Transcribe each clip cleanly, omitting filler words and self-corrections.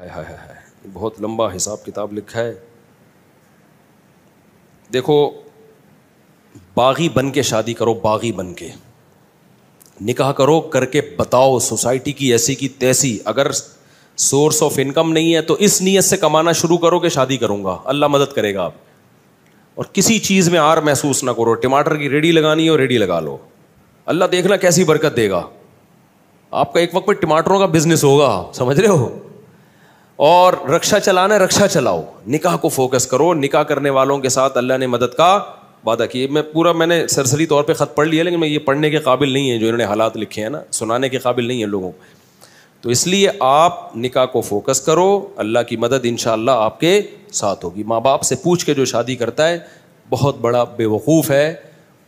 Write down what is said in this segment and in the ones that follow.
ہائے بہت لمبا حساب کتاب لکھا ہے. دیکھو, باغی بن کے شادی کرو, باغی بن کے نکاح کرو, کر کے بتاؤ سوسائٹی کی ایسی کی تیسی. اگر سورس آف انکم نہیں ہے تو اس نیت سے کمانا شروع کرو کہ شادی کروں گا, اللہ مدد کرے گا آپ. اور کسی چیز میں آر محسوس نہ کرو. ٹماٹر کی ریڈی لگانی ہے اور ریڈی لگا لو, اللہ دیکھنا کیسی برکت دے گا. آپ کا ایک وقت پہ ٹماٹروں کا بزنس ہوگا, سمجھ رہے ہو. اور رکشا چلانا ہے, رکشا چلاؤ, نکاح کو فوکس کرو. نکاح کرنے والوں کے ساتھ اللہ نے مدد کا وعدہ کیے. میں نے سرسری طور پہ خط پڑھ لیا, لیکن میں یہ پڑھنے کے قابل نہیں ہے جو انہوں نے حالات لکھے ہیں نا, سنانے کے قابل نہیں ہے لوگوں کو. تو اس لیے آپ نکاح کو فوکس کرو, اللہ کی مدد انشاءاللہ آپ کے ساتھ ہوگی. ماں باپ سے پوچھ کے جو شادی کرتا ہے بہت بڑا بے وقوف ہے,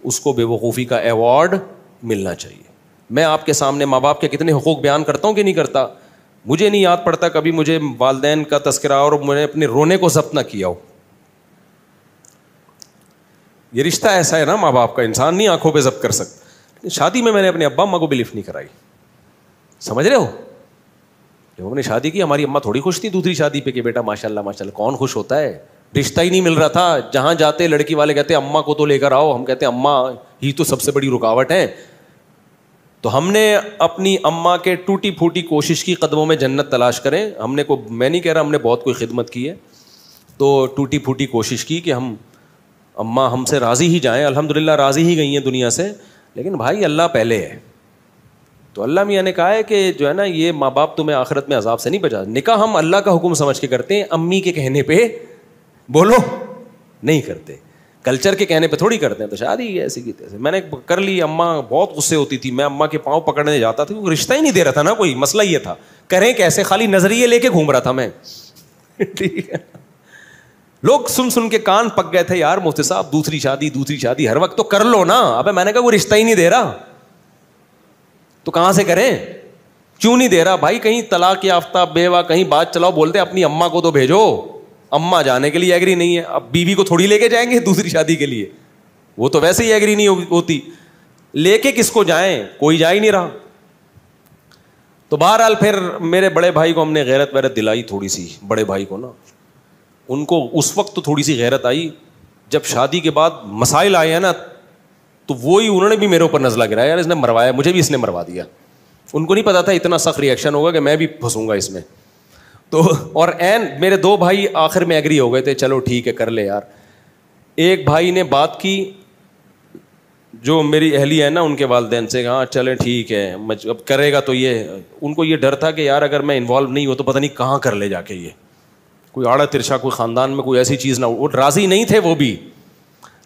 اس کو بے وقوفی کا ایوارڈ ملنا چاہیے. میں آپ کے سامنے ماں باپ کے کتنے حقوق بیان کرتا ہوں کہ نہیں کرتا. مجھے نہیں یاد پڑتا کبھی مجھے والدین کا تذکرہ اور میں نے اپنے رونے کو ضبط نہ کیا ہو. یہ رشتہ ایسا ہے نا ماں باپ کا, انسان نہیں آنکھوں پہ ضبط کر سکتا. شادی میں نے اپنے ابا اماں کو بھی لفٹ نہیں کرائی, سمجھ رہے ہو. جب ہم نے شادی کی ہماری اماں تھوڑی خوش تھی دوسری شادی پہ کہ بیٹا ماشاء اللہ ماشاء اللہ. کون خوش ہوتا ہے, رشتہ ہی نہیں مل رہا تھا. جہاں جاتے لڑکی والے کہتے اماں کو تو لے کر آؤ, ہم کہتے اماں ہی تو سب سے بڑی رکاوٹ ہے. تو ہم نے اپنی اماں کے ٹوٹی پھوٹی کوشش کی قدموں میں جنت تلاش کریں. ہم نے میں نہیں کہہ رہا ہم نے بہت کوئی خدمت کی ہے, تو ٹوٹی پھوٹی کوشش کی کہ ہم اماں ہم سے راضی ہی جائیں. الحمدللہ راضی ہی گئی ہیں دنیا سے, لیکن بھائی اللہ پہلے ہے. تو اللہ میاں نے کہا ہے کہ جو ہے نا یہ ماں باپ تمہیں آخرت میں عذاب سے نہیں بچا. نکاح ہم اللہ کا حکم سمجھ کے کرتے ہیں, امی کے کہنے پہ بولو نہیں کرتے, کلچر کے کہنے پہ تھوڑی کرتے ہیں. تو شادی ایسی کی تیسے میں نے کر لی. اماں بہت غصے ہوتی تھی, میں اماں کے پاؤں پکڑنے جاتا تھا, رشتہ ہی نہیں دے رہا تھا نا کوئی. مسئلہ یہ تھا کریں کیسے, خالی نظریے لے کے گھوم رہا تھا میں. ٹھیک ہے, لوگ سن کے کان پک گئے تھے, یار مفتی صاحب دوسری شادی ہر وقت تو کر لو نا. ابے میں نے کہا وہ رشتہ ہی نہیں دے رہا تو کہاں سے کریں, کیوں نہیں دے رہا بھائی. کہیں طلاق یافتہ بیوہ کہیں بات چلاؤ, بولتے اپنی اماں کو تو بھیجو. اماں جانے کے لیے ایگری نہیں ہے, اب بیوی کو تھوڑی لے کے جائیں گے دوسری شادی کے لیے, وہ تو ویسے ہی ایگری نہیں ہوتی. لے کے کس کو جائیں, کوئی جا ہی نہیں رہا. تو بہرحال پھر میرے بڑے بھائی کو ہم نے غیرت ویرت دلائی تھوڑی سی. بڑے بھائی کو نا, ان کو اس وقت تو تھوڑی سی غیرت آئی. جب شادی کے بعد مسائل آئے ہیں نا, تو وہی انہوں نے بھی میرے اوپر نزلہ گرایا, یار اس نے مروایا, مجھے بھی اس نے مروا دیا. ان کو نہیں پتا تھا اتنا سخت ریئیکشن ہوگا کہ میں بھی پھنسوں گا اس میں. تو اور این میرے دو بھائی آخر میں ایگری ہو گئے تھے, چلو ٹھیک ہے کر لے یار. ایک بھائی نے بات کی جو میری اہلیہ ہے نا ان کے والدین سے, ہاں چلیں ٹھیک ہے اب کرے گا. تو یہ ان کو یہ ڈر تھا کہ یار اگر میں انوالو نہیں ہوں تو پتہ نہیں کہاں کر لے جا کے, یہ کوئی آڑا ترشا کوئی خاندان میں کوئی ایسی چیز نہ ہو. وہ راضی نہیں تھے وہ بھی,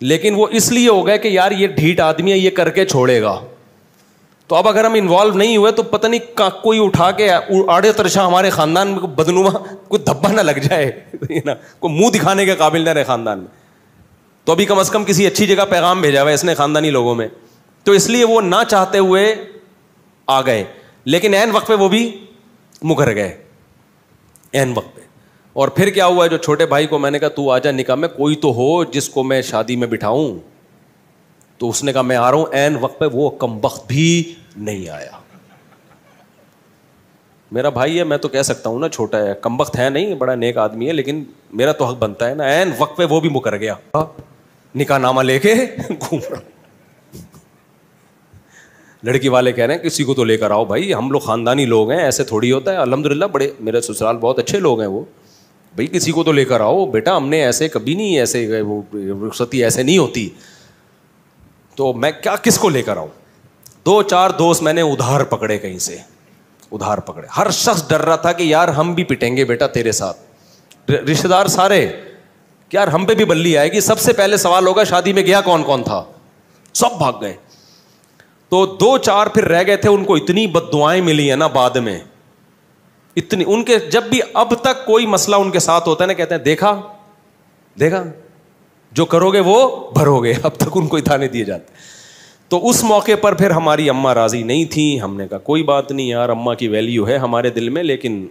لیکن وہ اس لیے ہو گئے کہ یار یہ ڈھیٹ آدمی ہے, یہ کر کے چھوڑے گا. تو اب اگر ہم انوالو نہیں ہوئے تو پتہ نہیں کوئی اٹھا کے آڑے ترشا ہمارے خاندان میں بدنما کوئی دھبا نہ لگ جائے نا, کوئی منہ دکھانے کے قابل نہ رہے خاندان میں. تو ابھی کم از کم کسی اچھی جگہ پیغام بھیجا ہوا ہے اس نے خاندانی لوگوں میں. تو اس لیے وہ نہ چاہتے ہوئے آ گئے, لیکن عین وقت پہ وہ بھی مکر گئے عین وقت پہ. اور پھر کیا ہوا ہے, جو چھوٹے بھائی کو میں نے کہا تو آ جا نکاح میں, کوئی تو ہو جس کو میں شادی میں بٹھاؤں. تو اس نے کہا میں آ رہا ہوں. عین وقت پہ وہ کمبخت بھی نہیں آیا. میرا بھائی ہے, میں تو کہہ سکتا ہوں نا چھوٹا ہے, کمبخت ہے نہیں, بڑا نیک آدمی ہے, لیکن میرا تو حق بنتا ہے نا. عین وقت پہ وہ بھی مکر گیا, نکاح نامہ لے کے گھوم رہا. لڑکی والے کہہ رہے ہیں کسی کو تو لے کر آؤ بھائی, ہم لوگ خاندانی لوگ ہیں, ایسے تھوڑی ہوتا ہے. الحمدللہ بڑے میرے سسرال بہت اچھے لوگ ہیں وہ, بھائی کسی کو تو لے کر آؤ بیٹا, ہم نے ایسے کبھی نہیں, ایسے وہ رخصتی ایسے نہیں ہوتی. تو میں کیا کس کو لے کر آؤں. 2-4 دوست میں نے ادھار پکڑے, کہیں سے ادھار پکڑے. ہر شخص ڈر رہا تھا کہ یار ہم بھی پٹیں گے بیٹا تیرے ساتھ. رشتے دار سارے کہ یار ہم پہ بھی بلی آئے گی. سب سے پہلے سوال ہوگا شادی میں گیا کون کون تھا, سب بھاگ گئے. تو 2-4 پھر رہ گئے تھے, ان کو اتنی بد دعائیں ملی ہیں نا بعد میں, اتنی. ان کے جب بھی اب تک کوئی مسئلہ ان کے ساتھ ہوتا ہے نا, کہتے ہیں دیکھا جو کرو گے وہ بھرو گے. اب تک ان کو اتانے دیے جاتے. تو اس موقع پر پھر ہماری اماں راضی نہیں تھیں. ہم نے کہا کوئی بات نہیں یار, اماں کی ویلیو ہے ہمارے دل میں, لیکن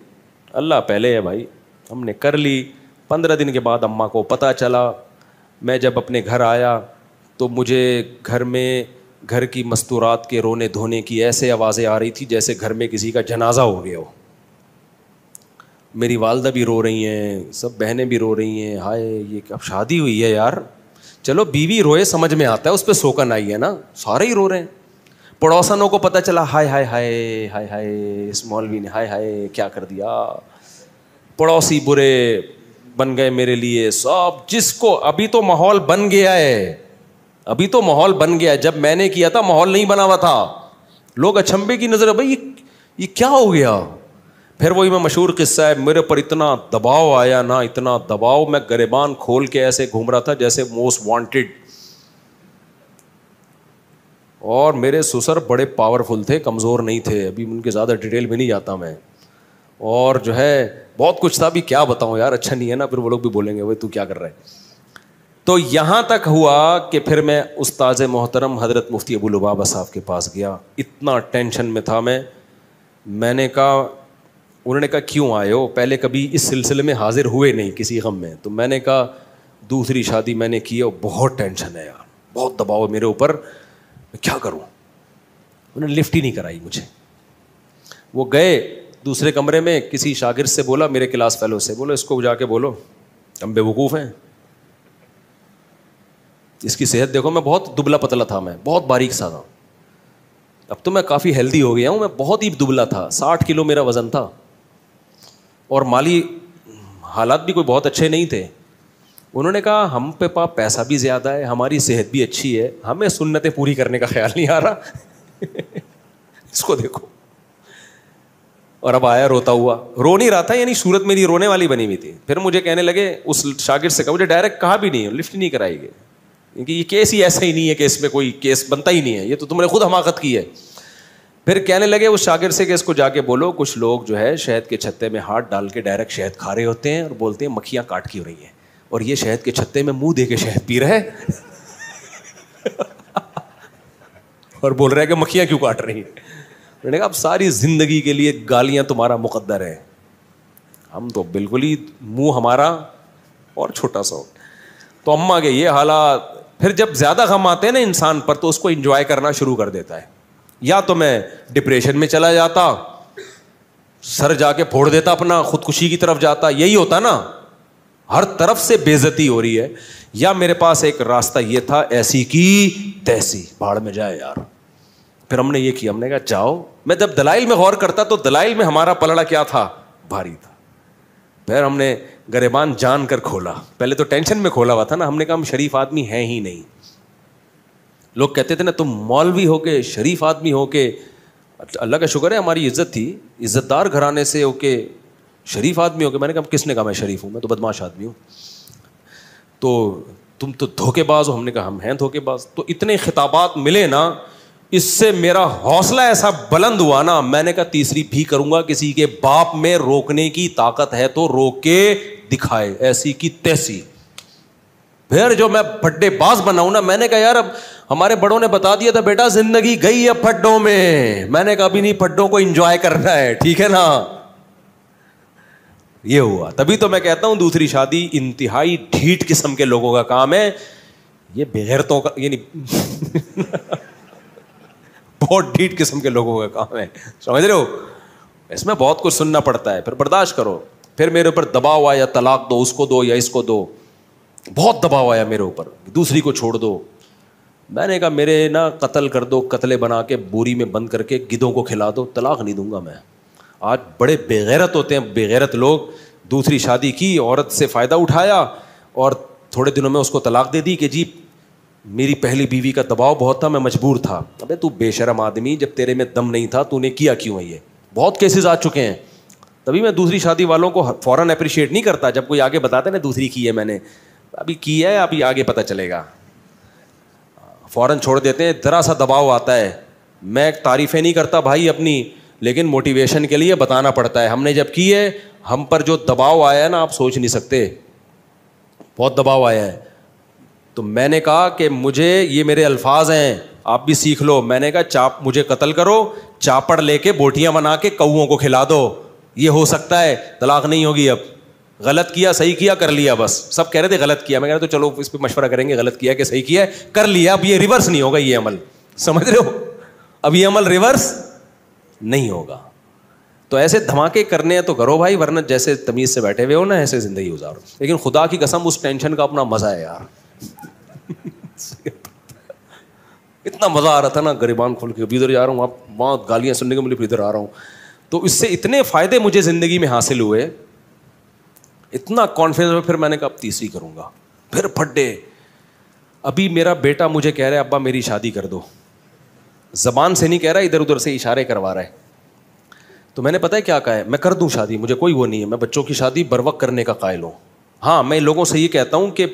اللہ پہلے ہے بھائی. ہم نے کر لی. 15 دن کے بعد اماں کو پتہ چلا. میں جب اپنے گھر آیا تو مجھے گھر کی مستورات کے رونے دھونے کی ایسے آوازیں آ رہی تھی جیسے گھر میں کسی کا جنازہ ہو گیا ہو. میری والدہ بھی رو رہی ہیں, سب بہنیں بھی رو رہی ہیں, ہائے یہ اب شادی ہوئی ہے یار. چلو بیوی روئے سمجھ میں آتا ہے, اس پہ سوکن آئی ہے نا, سارے ہی رو رہے ہیں. پڑوسنوں کو پتہ چلا, ہائے ہائے ہائے ہائے ہائے اس مولوی نے ہائے ہائے کیا کر دیا. پڑوسی برے بن گئے میرے لیے سب, جس کو ابھی تو ماحول بن گیا ہے, ابھی تو ماحول بن گیا ہے. جب میں نے کیا تھا ماحول نہیں بنا ہوا تھا, لوگ اچھمبے کی نظر, بھائی یہ کیا ہو گیا. پھر وہی میں مشہور قصہ ہے, میرے پر اتنا دباؤ آیا نا, اتنا دباؤ, میں گریبان کھول کے ایسے گھوم رہا تھا جیسے موسٹ وانٹیڈ. اور میرے سسر بڑے پاورفل تھے, کمزور نہیں تھے, ابھی ان کے زیادہ ڈیٹیل میں نہیں جاتا میں. اور جو ہے بہت کچھ تھا, بھی کیا بتاؤں یار, اچھا نہیں ہے نا, پھر وہ لوگ بھی بولیں گے بھائی تو کیا کر رہا ہے. تو یہاں تک ہوا کہ پھر میں استاذ محترم حضرت مفتی ابو لبابہ صاحب کے پاس گیا. اتنا ٹینشن میں تھا میں نے کہا, انہوں نے کہا کیوں آئے ہو, پہلے کبھی اس سلسلے میں حاضر ہوئے نہیں کسی غم میں. تو میں نے کہا دوسری شادی میں نے کی ہے, بہت ٹینشن ہے یار, بہت دباؤ ہے میرے اوپر, میں کیا کروں. انہوں نے لفٹ ہی نہیں کرائی مجھے. وہ گئے دوسرے کمرے میں, کسی شاگرد سے بولا, میرے کلاس فیلو سے بولا, اس کو جا کے بولو ہم بے وقوف ہیں, اس کی صحت دیکھو. میں بہت دبلا پتلا تھا, میں بہت باریک سا تھا, اب تو میں کافی ہیلدی ہو گیا ہوں, میں بہت ہی دبلا تھا, 60 کلو میرا وزن تھا, اور مالی حالات بھی کوئی بہت اچھے نہیں تھے. انہوں نے کہا ہم پہ پیسہ بھی زیادہ ہے, ہماری صحت بھی اچھی ہے, ہمیں سنتیں پوری کرنے کا خیال نہیں آ رہا. اس کو دیکھو. اور اب آیا روتا ہوا, رو نہیں رہا تھا, یعنی صورت میری رونے والی بنی ہوئی تھی. پھر مجھے کہنے لگے, اس شاگرد سے کہا, مجھے ڈائریکٹ کہا بھی نہیں, لفٹ نہیں کرائی گئی, کیونکہ یہ کیس ہی ایسا ہی نہیں ہے کہ اس میں کوئی کیس بنتا ہی نہیں ہے, یہ تو تم نے خود حماقت کی ہے. پھر کہنے لگے اس شاگرد سے کہ اس کو جا کے بولو, کچھ لوگ جو ہے شہد کے چھتے میں ہاتھ ڈال کے ڈائریکٹ شہد کھا رہے ہوتے ہیں, اور بولتے ہیں مکھیاں کاٹ کی ہو رہی ہیں, اور یہ شہد کے چھتے میں منہ دے کے شہد پی رہے اور بول رہا ہے کہ مکھیاں کیوں کاٹ رہی ہیں. میں نے کہا اب ساری زندگی کے لیے گالیاں تمہارا مقدر ہے, ہم تو بالکل ہی منہ ہمارا اور چھوٹا سا ہو. تو اماں کے یہ حالات. پھر جب زیادہ غم آتے ہیں نا انسان پر, تو اس کو انجوائے کرنا شروع کر دیتا ہے. یا تو میں ڈپریشن میں چلا جاتا, سر جا کے پھوڑ دیتا اپنا, خودکشی کی طرف جاتا, یہی ہوتا نا, ہر طرف سے بے عزتی ہو رہی ہے. یا میرے پاس ایک راستہ یہ تھا, ایسی کی تیسی, بھاڑ میں جائے یار. پھر ہم نے یہ کیا, ہم نے کہا جاؤ. میں جب دلائل میں غور کرتا تو دلائل میں ہمارا پلڑا کیا تھا, بھاری تھا. پھر ہم نے گریبان جان کر کھولا, پہلے تو ٹینشن میں کھولا ہوا تھا نا, ہم نے کہا ہم شریف آدمی ہیں ہی نہیں. لوگ کہتے تھے نا تم مولوی ہو کے, شریف آدمی ہو کے, اللہ کا شکر ہے ہماری عزت تھی, عزت دار گھرانے سے ہو کے شریف آدمی ہو کے. میں نے کہا کس نے کہا میں شریف ہوں, میں تو بدماش آدمی ہوں. تو تم تو دھوکے باز ہو. ہم نے کہا ہم ہیں دھوکے باز. تو اتنے خطابات ملے نا, اس سے میرا حوصلہ ایسا بلند ہوا نا, میں نے کہا تیسری بھی کروں گا. کسی کے باپ میں روکنے کی طاقت ہے تو روک کے دکھائے, ایسی کی تیسی. پھر جو میں پھڈے باز بناؤں نا, میں نے کہا یار اب ہمارے بڑوں نے بتا دیا تھا بیٹا زندگی گئی ہے پھڈوں میں, میں نے کہا ابھی نہیں, پھڈوں کو انجوائے کرنا ہے, ٹھیک ہے نا. یہ ہوا. تبھی تو میں کہتا ہوں دوسری شادی انتہائی ڈھیٹ قسم کے لوگوں کا کام ہے, یہ بغیرتوں کا, یعنی بہت ڈھیٹ قسم کے لوگوں کا کام ہے, سمجھ رہے ہو. اس میں بہت کچھ سننا پڑتا ہے, پھر برداشت کرو. پھر میرے اوپر دباؤ آیا, طلاق دو, اس کو دو یا اس کو دو, بہت دباؤ آیا میرے اوپر, دوسری کو چھوڑ دو. میں نے کہا میرے نا قتل کر دو, قتلے بنا کے بوری میں بند کر کے گدھوں کو کھلا دو, طلاق نہیں دوں گا میں. آج بڑے بےغیرت ہوتے ہیں, بےغیرت لوگ. دوسری شادی کی, عورت سے فائدہ اٹھایا, اور تھوڑے دنوں میں اس کو طلاق دے دی کہ جی میری پہلی بیوی کا دباؤ بہت تھا, میں مجبور تھا. ابے تو بے شرم آدمی, جب تیرے میں دم نہیں تھا تو نے کیا کیوں ہے؟ یہ بہت کیسز آ چکے ہیں. تبھی میں دوسری شادی والوں کو فوراً اپریشیٹ نہیں کرتا. جب کوئی آگے بتاتا ہے نا دوسری کی ہے میں نے, ابھی کی ہے, ابھی آگے پتہ چلے گا, فوراً چھوڑ دیتے ہیں. ذرا سا دباؤ آتا ہے, میں تعریفیں نہیں کرتا بھائی اپنی, لیکن موٹیویشن کے لیے بتانا پڑتا ہے. ہم نے جب کی ہے, ہم پر جو دباؤ آیا ہے نا آپ سوچ نہیں سکتے, بہت دباؤ آیا ہے. تو میں نے کہا کہ مجھے, یہ میرے الفاظ ہیں, آپ بھی سیکھ لو. میں نے کہا مجھے قتل کرو, چاپڑ لے کے بوٹیاں بنا کے کوؤں کو کھلا دو, یہ ہو سکتا ہے, طلاق نہیں ہوگی. اب غلط کیا, صحیح کیا, کر لیا, بس. سب کہہ رہے تھے غلط کیا, میں کہہ رہا تو چلو اس پہ مشورہ کریں گے, غلط کیا کہ صحیح کیا ہے, کر لیا. اب یہ ریورس نہیں ہوگا, یہ عمل, سمجھ رہے ہو, اب یہ عمل ریورس نہیں ہوگا. تو ایسے دھماکے کرنے ہیں تو کرو بھائی, ورنہ جیسے تمیز سے بیٹھے ہوئے ہو نا ایسے زندگی گزارو. لیکن خدا کی قسم اس ٹینشن کا اپنا مزہ ہے یار. اتنا مزہ آ رہا تھا نا گریبان کھول کے, ابھی ادھر جا رہا ہوں, وہاں گالیاں سننے کو ملی, پھر ادھر آ رہا ہوں. تو اس سے اتنے فائدے مجھے زندگی میں حاصل ہوئے, اتنا کانفیڈنس. پھر میں نے کہا اب تیسری کروں گا, پھر پھڈے. ابھی میرا بیٹا مجھے کہہ رہا ہے ابا میری شادی کر دو, زبان سے نہیں کہہ رہا, ادھر ادھر سے اشارے کروا رہا ہے. تو میں نے پتہ ہے کیا کہا ہے, میں کر دوں شادی, مجھے کوئی وہ نہیں ہے, میں بچوں کی شادی بر وقت کرنے کا قائل ہوں. ہاں میں لوگوں سے یہ کہتا ہوں کہ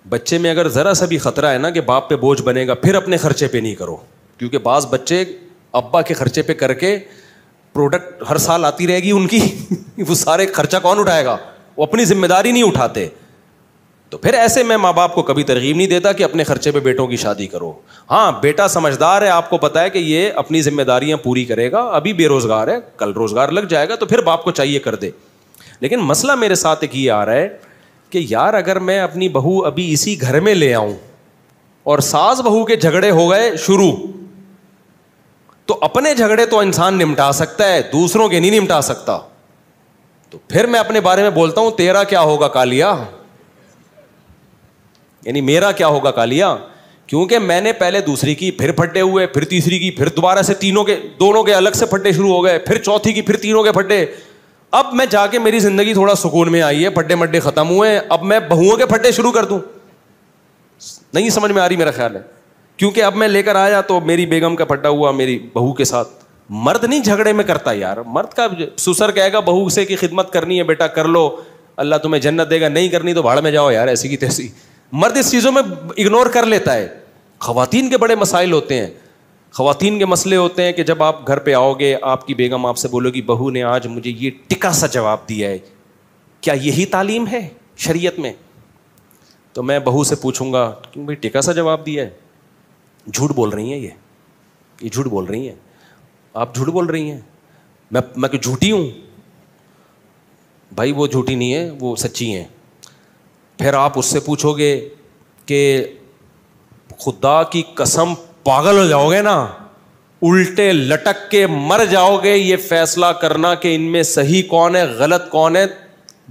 بچے میں اگر ذرا سا بھی خطرہ ہے نا کہ باپ پہ بوجھ بنے گا, پھر اپنے خرچے پہ نہیں کرو, کیونکہ بعض بچے ابا کے خرچے پہ کر کے پروڈکٹ ہر سال آتی رہے گی ان کی, وہ سارے خرچہ کون اٹھائے گا, وہ اپنی ذمہ داری نہیں اٹھاتے. تو پھر ایسے میں ماں باپ کو کبھی ترغیب نہیں دیتا کہ اپنے خرچے پہ بیٹوں کی شادی کرو. ہاں بیٹا سمجھدار ہے, آپ کو پتا ہے کہ یہ اپنی ذمہ داریاں پوری کرے گا, ابھی بے روزگار ہے, کل روزگار لگ جائے گا, تو پھر باپ کو چاہیے کر دے. لیکن مسئلہ میرے ساتھ ایک یہ آ رہا ہے کہ یار اگر میں اپنی بہو ابھی اسی گھر میں لے آؤں اور ساس بہو کے جھگڑے ہو گئے شروع, تو اپنے جھگڑے تو انسان نمٹا سکتا ہے, دوسروں کے نہیں نمٹا سکتا. تو پھر میں اپنے بارے میں بولتا ہوں تیرا کیا ہوگا کالیا, یعنی میرا کیا ہوگا کالیا, کیونکہ میں نے پہلے دوسری کی, پھر پھڈے ہوئے, پھر تیسری کی, پھر دوبارہ سے دونوں کے الگ سے پھڈے شروع ہو گئے, پھر چوتھی کی, پھر تینوں کے پھڈے. اب میں جا کے میری زندگی تھوڑا سکون میں آئی ہے, پھڈے مڈے ختم ہوئے, اب میں بہوؤں کے پھڈے شروع کر دوں. نہیں سمجھ میں آ رہی میرا خیال ہے, کیونکہ اب میں لے کر آیا تو میری بیگم کا پھڈا ہوا میری بہو کے ساتھ. مرد نہیں جھگڑے میں کرتا یار, مرد کا سسر کہے گا بہو سے کی خدمت کرنی ہے بیٹا کر لو, اللہ تمہیں جنت دے گا, نہیں کرنی تو بھاڑ میں جاؤ یار, ایسی کی تیسی. مرد اس چیزوں میں اگنور کر لیتا ہے. خواتین کے بڑے مسائل ہوتے ہیں, خواتین کے مسئلے ہوتے ہیں کہ جب آپ گھر پہ آؤ گے, آپ کی بیگم آپ سے بولو گی بہو نے آج مجھے یہ ٹکا سا جواب دیا ہے, کیا یہی تعلیم ہے شریعت میں؟ تو میں بہو سے پوچھوں گا کیوں بھائی ٹکا سا جواب دیا ہے, جھوٹ بول رہی ہیں یہ جھوٹ بول رہی ہیں, آپ جھوٹ بول رہی ہیں, میں کہ جھوٹی ہوں؟ بھائی وہ جھوٹی نہیں ہے, وہ سچی ہیں. پھر آپ اس سے پوچھو گے کہ خدا کی قسم پاگل ہو جاؤ گے نا, الٹے لٹک کے مر جاؤ گے, یہ فیصلہ کرنا کہ ان میں صحیح کون ہے غلط کون ہے,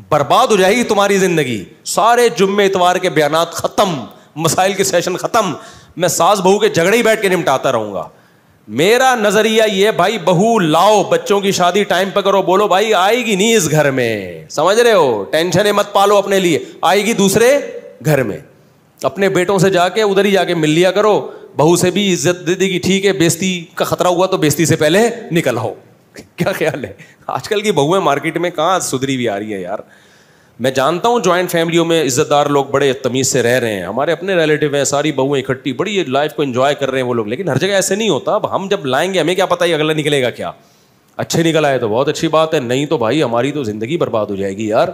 برباد ہو جائے گی تمہاری زندگی. سارے جمعے اتوار کے بیانات ختم, مسائل کے سیشن ختم, میں ساس بہو کے جھگڑے ہی بیٹھ کے نمٹاتا رہوں گا. میرا نظریہ یہ بھائی بہو لاؤ, بچوں کی شادی ٹائم پہ کرو, بولو بھائی آئے گی نہیں اس گھر میں, سمجھ رہے ہو, ٹینشن مت پالو اپنے لیے, آئے گی دوسرے گھر میں. اپنے بیٹوں سے جا کے ادھر ہی جا کے مل لیا کرو, بہو سے بھی عزت دے دے گی, ٹھیک ہے بیزتی کا خطرہ ہوا تو بیزتی سے پہلے نکل آؤ. کیا خیال ہے؟ آج کل کی بہویں مارکیٹ میں کہاں سدھری بھی آ رہی ہیں یار. میں جانتا ہوں جوائنٹ فیملیوں میں عزت دار لوگ بڑے تمیز سے رہ رہے ہیں, ہمارے اپنے ریلیٹیو ہیں, ساری بہویں اکٹھی بڑی لائف کو انجوائے کر رہے ہیں وہ لوگ, لیکن ہر جگہ ایسے نہیں ہوتا. اب ہم جب لائیں گے ہمیں کیا پتہ یہ اگلا نکلے گا کیا, اچھے نکل آئے تو بہت اچھی بات ہے, نہیں تو بھائی ہماری تو زندگی برباد ہو جائے گی یار.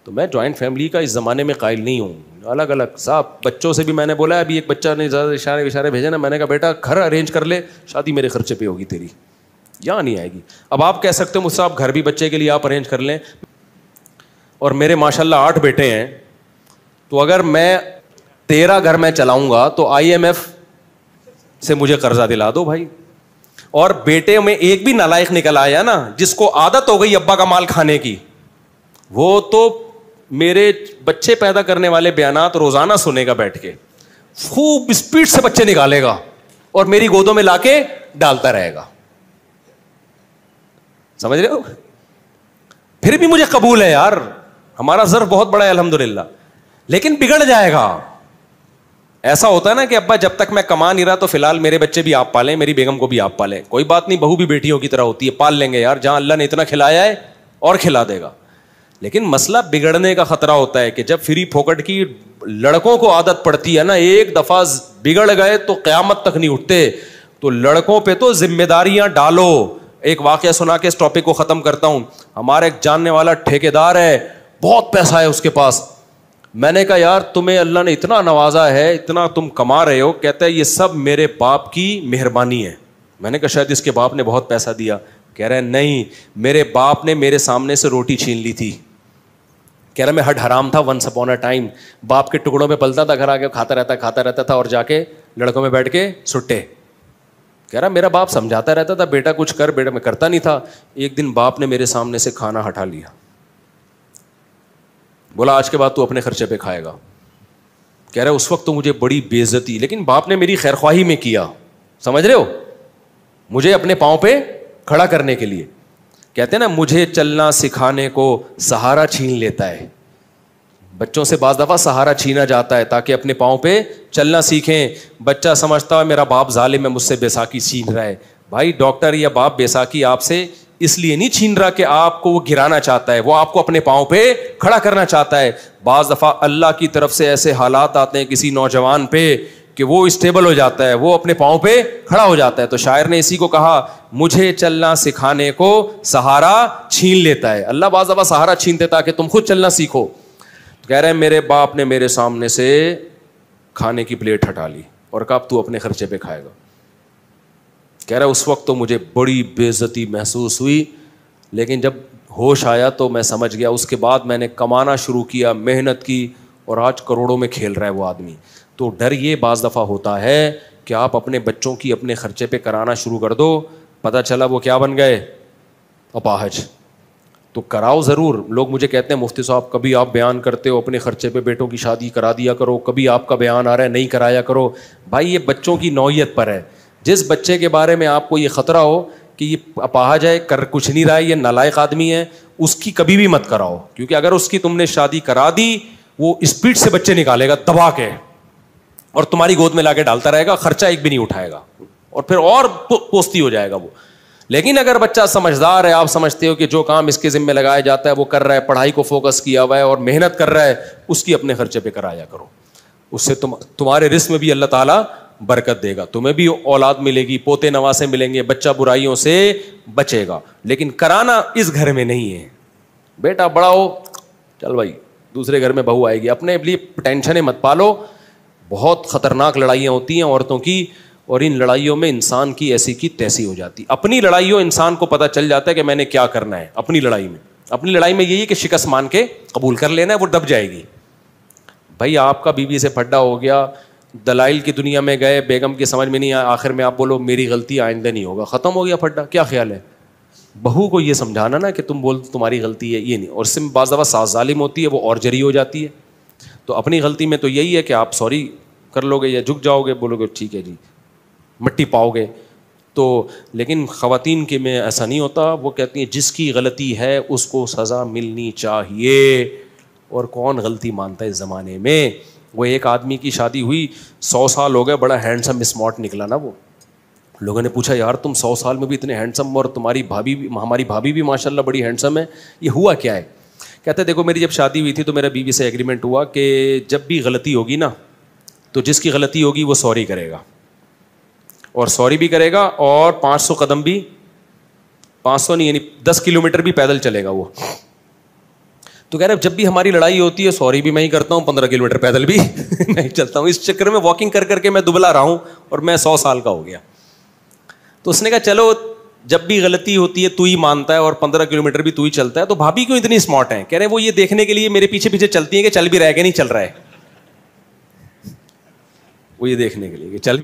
تو میں جوائنٹ فیملی کا اس زمانے میں قائل نہیں ہوں. الگ الگ صاحب بچوں سے بھی میں نے بولا, ابھی ایک بچہ نے زیادہ اشارے بھیجے نا, میں نے کہا بیٹا گھر ارینج کر لے, شادی میرے خرچے پہ ہوگی تیری, یہاں نہیں آئے گی. اب آپ کہہ سکتے ہو مجھ سے آپ گھر بھی بچے کے لیے آپ ارینج کر لیں, اور میرے ماشاء اللہ 8 بیٹے ہیں, تو اگر میں 13 گھر میں چلاؤں گا تو IMF سے مجھے قرضہ دلا دو بھائی. اور بیٹے میں ایک بھی نالائق نکل آیا نا جس کو عادت ہو گئی ابا کا مال کھانے کی, وہ تو میرے بچے پیدا کرنے والے بیانات روزانہ سنے گا بیٹھ کے, خوب اسپیڈ سے بچے نکالے گا اور میری گودوں میں لا کے ڈالتا رہے گا. سمجھ رہے ہو؟ پھر بھی مجھے قبول ہے یار, ہمارا ظرف بہت بڑا ہے الحمدللہ, لیکن بگڑ جائے گا. ایسا ہوتا ہے نا کہ ابا جب تک میں کما نہیں رہا تو فی الحال میرے بچے بھی آپ پالیں, میری بیگم کو بھی آپ پالیں, کوئی بات نہیں, بہو بھی بیٹیوں کی طرح ہوتی ہے, پال لیں گے یار, جہاں اللہ نے اتنا کھلایا ہے اور کھلا دے گا. لیکن مسئلہ بگڑنے کا خطرہ ہوتا ہے کہ جب فری پھوکٹ کی لڑکوں کو عادت پڑتی ہے نا, ایک دفعہ بگڑ گئے تو قیامت تک نہیں اٹھتے. تو لڑکوں پہ تو ذمہ داریاں ڈالو. ایک واقعہ سنا کے اس ٹاپک کو ختم کرتا ہوں. ہمارا ایک جاننے والا ٹھیکیدار ہے, بہت پیسہ ہے اس کے پاس. میں نے کہا یار تمہیں اللہ نے اتنا نوازا ہے, اتنا تم کما رہے ہو. کہتا ہے یہ سب میرے باپ کی مہربانی ہے. میں نے کہا شاید اس کے باپ نے بہت پیسہ دیا. کہہ رہے نہیں, میرے باپ نے میرے سامنے سے روٹی چھین لی تھی. کہہ رہا میں ہڈ حرام تھا ونس اپون اے ٹائم, باپ کے ٹکڑوں پہ پلتا تھا, گھر آ کے کھاتا رہتا تھا, اور جا کے لڑکوں میں بیٹھ کے سٹے. کہہ رہا میرا باپ سمجھاتا رہتا تھا بیٹا کچھ کر, بیٹا میں کرتا نہیں تھا. ایک دن باپ نے میرے سامنے سے کھانا ہٹا لیا, بولا آج کے بعد تو اپنے خرچے پہ کھائے گا. کہہ رہا اس وقت تو مجھے بڑی بے عزتی, لیکن باپ نے میری خیر خواہی میں کیا, سمجھ رہے ہو, مجھے اپنے پاؤں پہ کھڑا کرنے کے لیے. کہتے ہیں نا مجھے چلنا سکھانے کو سہارا چھین لیتا ہے. بچوں سے بعض دفعہ سہارا چھینا جاتا ہے تاکہ اپنے پاؤں پہ چلنا سیکھیں. بچہ سمجھتا ہے میرا باپ ظالم ہے, مجھ سے بیساکھی چھین رہا ہے. بھائی ڈاکٹر یا باپ بیساکھی آپ سے اس لیے نہیں چھین رہا کہ آپ کو وہ گرانا چاہتا ہے, وہ آپ کو اپنے پاؤں پہ کھڑا کرنا چاہتا ہے. بعض دفعہ اللہ کی طرف سے ایسے حالات آتے ہیں کسی نوجوان پہ کہ وہ اسٹیبل ہو جاتا ہے, وہ اپنے پاؤں پہ کھڑا ہو جاتا ہے. تو شاعر نے اسی کو کہا مجھے چلنا سکھانے کو سہارا چھین لیتا ہے. اللہ بعض دفعہ سہارا چھینتے تاکہ تم خود چلنا سیکھو. کہہ رہے ہیں میرے باپ نے میرے سامنے سے کھانے کی پلیٹ ہٹا لی اور کہا اب تو اپنے خرچے پہ کھائے گا. کہہ رہا اس وقت تو مجھے بڑی بے عزتی محسوس ہوئی, لیکن جب ہوش آیا تو میں سمجھ گیا. اس کے بعد میں نے کمانا شروع کیا, محنت کی, اور آج کروڑوں میں کھیل رہا ہے وہ آدمی. تو ڈر یہ بعض دفعہ ہوتا ہے کہ آپ اپنے بچوں کی اپنے خرچے پہ کرانا شروع کر دو, پتہ چلا وہ کیا بن گئے, اپاہج. تو کراؤ ضرور. لوگ مجھے کہتے ہیں مفتی صاحب کبھی آپ بیان کرتے ہو اپنے خرچے پہ بیٹوں کی شادی کرا دیا کرو, کبھی آپ کا بیان آ رہا ہے نہیں کرایا کرو. بھائی یہ بچوں کی نوعیت پر ہے. جس بچے کے بارے میں آپ کو یہ خطرہ ہو کہ یہ اپاہج ہے, کر کچھ نہیں رہا ہے, یہ نالائق آدمی ہے, اس کی کبھی بھی مت کراؤ. کیونکہ اگر اس کی تم نے شادی کرا دی وہ اسپیڈ سے بچے نکالے گا دبا کے, اور تمہاری گود میں لا کے ڈالتا رہے گا, خرچہ ایک بھی نہیں اٹھائے گا, اور پھر اور پوستی ہو جائے گا وہ. لیکن اگر بچہ سمجھدار ہے, آپ سمجھتے ہو کہ جو کام اس کے ذمہ لگایا جاتا ہے وہ کر رہا ہے, پڑھائی کو فوکس کیا ہوا ہے اور محنت کر رہا ہے, اس کی اپنے خرچے پہ کرایا کرو. اس سے تمہارے رزق میں بھی اللہ تعالیٰ برکت دے گا, تمہیں بھی اولاد ملے گی, پوتے نواسے ملیں گے, بچہ برائیوں سے بچے گا. لیکن کرانا اس گھر میں نہیں ہے. بیٹا بڑا ہو, چل بھائی دوسرے گھر میں بہو آئے گی, اپنے لیے ٹینشنیں مت پالو. بہت خطرناک لڑائیاں ہوتی ہیں عورتوں کی, اور ان لڑائیوں میں انسان کی ایسی کی تیسی ہو جاتی. اپنی لڑائیوں انسان کو پتہ چل جاتا ہے کہ میں نے کیا کرنا ہے اپنی لڑائی میں. اپنی لڑائی میں یہی ہے کہ شکست مان کے قبول کر لینا ہے, وہ دب جائے گی. بھائی آپ کا بیوی سے پھڈا ہو گیا, دلائل کی دنیا میں گئے, بیگم کی سمجھ میں نہیں آیا, آخر میں آپ بولو میری غلطی آئندہ نہیں ہوگا, ختم ہو گیا پھڈا. کیا خیال ہے؟ بہو کو یہ سمجھانا نا کہ تم بول تمہاری غلطی ہے, یہ نہیں. اور اس میں بعض دفعہ ساس ظالم ہوتی ہے, وہ اور جری ہو جاتی ہے. تو اپنی غلطی میں تو یہی ہے کہ آپ سوری کر لو گے یا جھک جاؤ گے, بولو گے ٹھیک ہے جی, مٹی پاؤ گے. تو لیکن خواتین کے میں ایسا نہیں ہوتا. وہ کہتی ہیں جس کی غلطی ہے اس کو سزا ملنی چاہیے, اور کون غلطی مانتا ہے اس زمانے میں. وہ ایک آدمی کی شادی ہوئی, 100 سال ہو گئے, بڑا ہینڈسم اسمارٹ نکلا نا وہ. لوگوں نے پوچھا یار تم 100 سال میں بھی اتنے ہینڈسم, اور تمہاری بھابھی بھی, ہماری بھابھی بھی ماشاء اللہ بڑی ہینڈسم ہے, یہ ہوا کیا ہے؟ کہتے دیکھو میری جب شادی ہوئی تھی تو میرا بیوی سے ایگریمنٹ ہوا کہ جب بھی غلطی ہوگی نا تو جس کی غلطی ہوگی وہ سوری کرے گا, اور سوری بھی کرے گا, اور 500 قدم بھی, 500 نہیں یعنی 10 کلومیٹر بھی پیدل چلے گا وہ. تو کہہ رہے جب بھی ہماری لڑائی ہوتی ہے سوری بھی میں ہی کرتا ہوں, 15 کلومیٹر پیدل بھی نہیں چلتا ہوں. اس چکر میں واکنگ کر کر کے میں دبلا رہا ہوں, اور میں 100 سال کا ہو گیا. تو اس نے کہا چلو جب بھی غلطی ہوتی ہے تو ہی مانتا ہے, اور 15 کلومیٹر بھی تو ہی چلتا ہے, تو بھابھی کیوں اتنی اسمارٹ ہیں؟ کہہ رہے ہیں وہ یہ دیکھنے کے لیے میرے پیچھے پیچھے چلتی ہیں کہ چل بھی رہا ہے کہ نہیں چل رہا ہے. وہ یہ دیکھنے کے لیے کہ چل